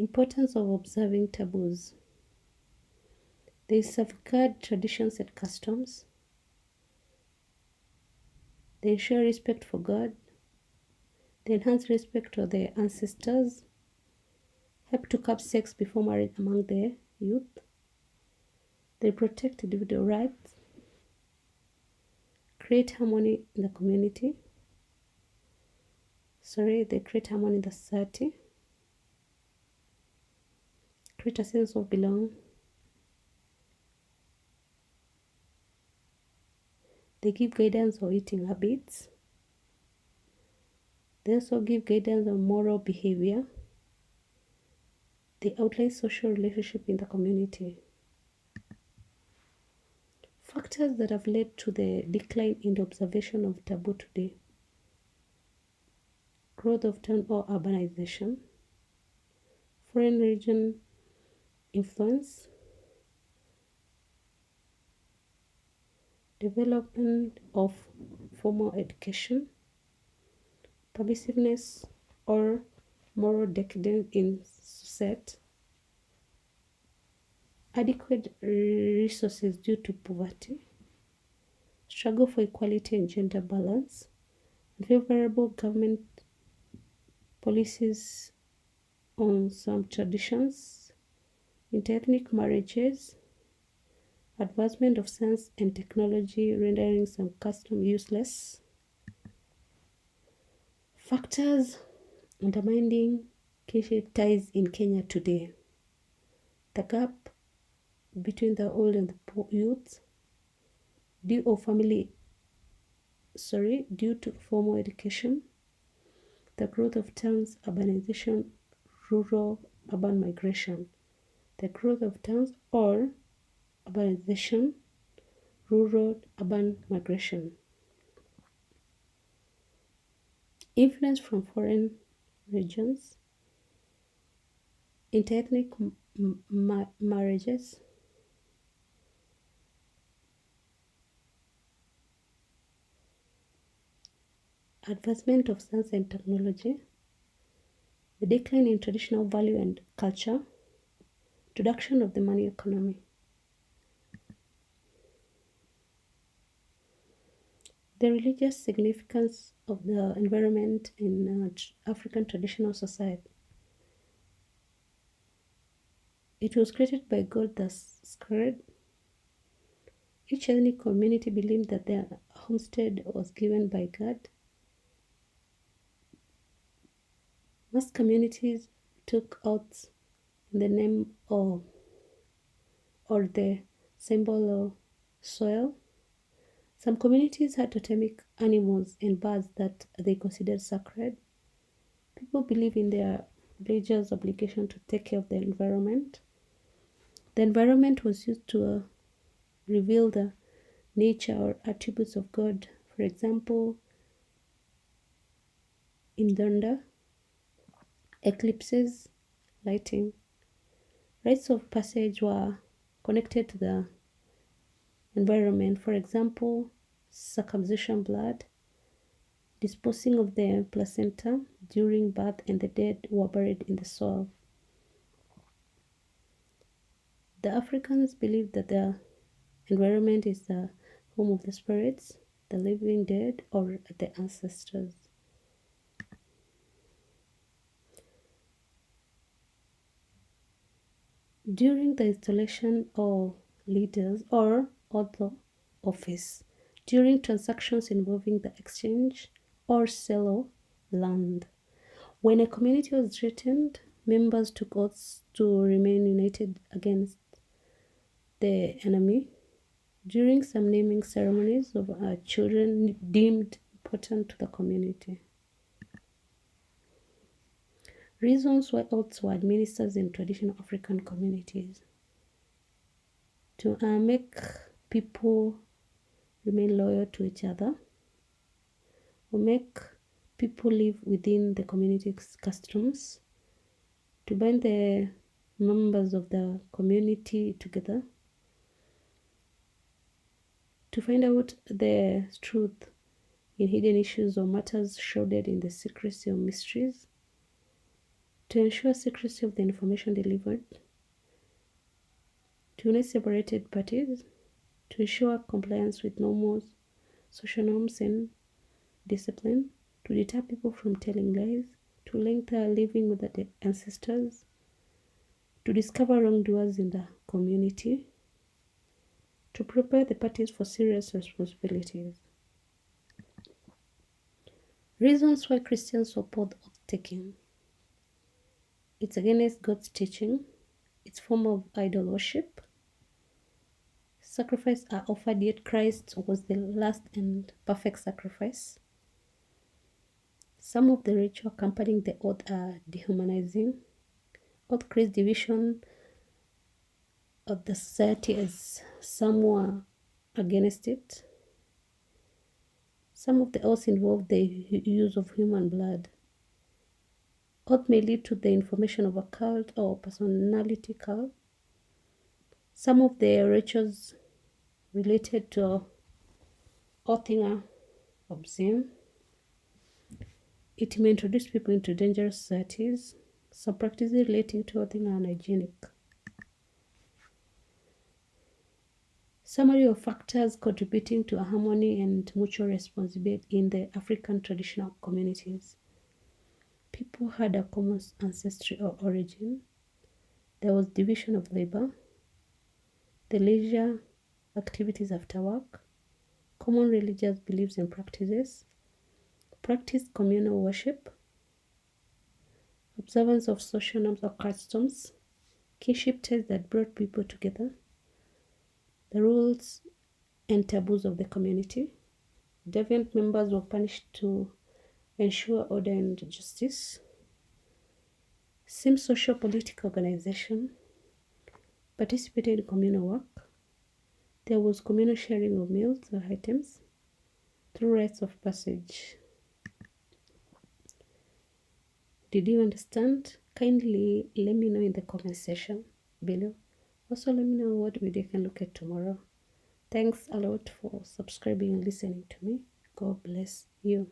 Importance of observing taboos. They safeguard traditions and customs. They ensure respect for God. They enhance respect for their ancestors. Help to curb sex before marriage among the youth. They protect individual rights. Create harmony in the community. They create harmony in the society. Create a sense of belonging. They give guidance on eating habits. They also give guidance on moral behavior. They outline social relationship in the community. Factors that have led to the decline in the observation of taboo today. Growth of town or urbanization. Foreign region influence. Development of formal education. Permissiveness or moral decadence in society. Adequate resources due to poverty. Struggle for equality and gender balance. Unfavorable government policies on some traditions. Interethnic marriages. Advancement of science and technology rendering some custom useless. Factors undermining kinship ties in Kenya today. The gap between the old and the poor youth due to formal education. The growth of towns, urbanization, rural urban migration. The growth of towns or urbanization, rural urban migration. Influence from foreign regions. Interethnic marriages. Advancement of science and technology. The decline in traditional value and culture. Introduction of the money economy. The religious significance of the environment in African traditional society. It was created by God, the C.R.E. Each ethnic community believed that their homestead was given by God. Most communities took out the name or the symbol of soil. Some communities had totemic animals and birds that they considered sacred. People believe in their villagers' obligation to take care of the environment. The environment was used to reveal the nature or attributes of God. For example, in thunder, eclipses, lighting. Rites of passage were connected to the environment. For example, circumcision blood, disposing of the placenta during birth, and the dead were buried in the soil. The Africans believed that the environment is the home of the spirits, the living dead, or the ancestors. During the installation of leaders or author office, during transactions involving the exchange or sale of land. When a community was threatened, members took oaths to remain united against the enemy. During some naming ceremonies of children deemed important to the community. Reasons why oaths were administered in traditional African communities. To make people remain loyal to each other, or make people live within the community's customs, to bind the members of the community together, to find out the truth in hidden issues or matters shrouded in the secrecy of mysteries, to ensure secrecy of the information delivered, to unite separated parties, to ensure compliance with norms, social norms, and discipline, to deter people from telling lies, to link their living with their ancestors, to discover wrongdoers in the community, to prepare the parties for serious responsibilities. Reasons why Christians support oath taking. It's against God's teaching. It's a form of idol worship. Sacrifices are offered, yet Christ was the last and perfect sacrifice. Some of the ritual accompanying the oath are dehumanizing. Oath creates division of the society as some were against it. Some of the oaths involve the use of human blood. Oath may lead to the information of a cult or personality cult. Some of the rituals related to oathing are obscene. It may introduce people into dangerous societies. Some practices relating to oathing are unhygienic. Summary of factors contributing to harmony and mutual responsibility in the African traditional communities. People had a common ancestry or origin. There was division of labor, the leisure activities after work, common religious beliefs and practices, practiced communal worship, observance of social norms or customs, kinship ties that brought people together, the rules and taboos of the community. Deviant members were punished to ensure order and justice. Same social political organization participated in communal work. There was communal sharing of meals or items through rites of passage. Did you understand? Kindly let me know in the comment section below. Also, let me know what video I can look at tomorrow. Thanks a lot for subscribing and listening to me. God bless you.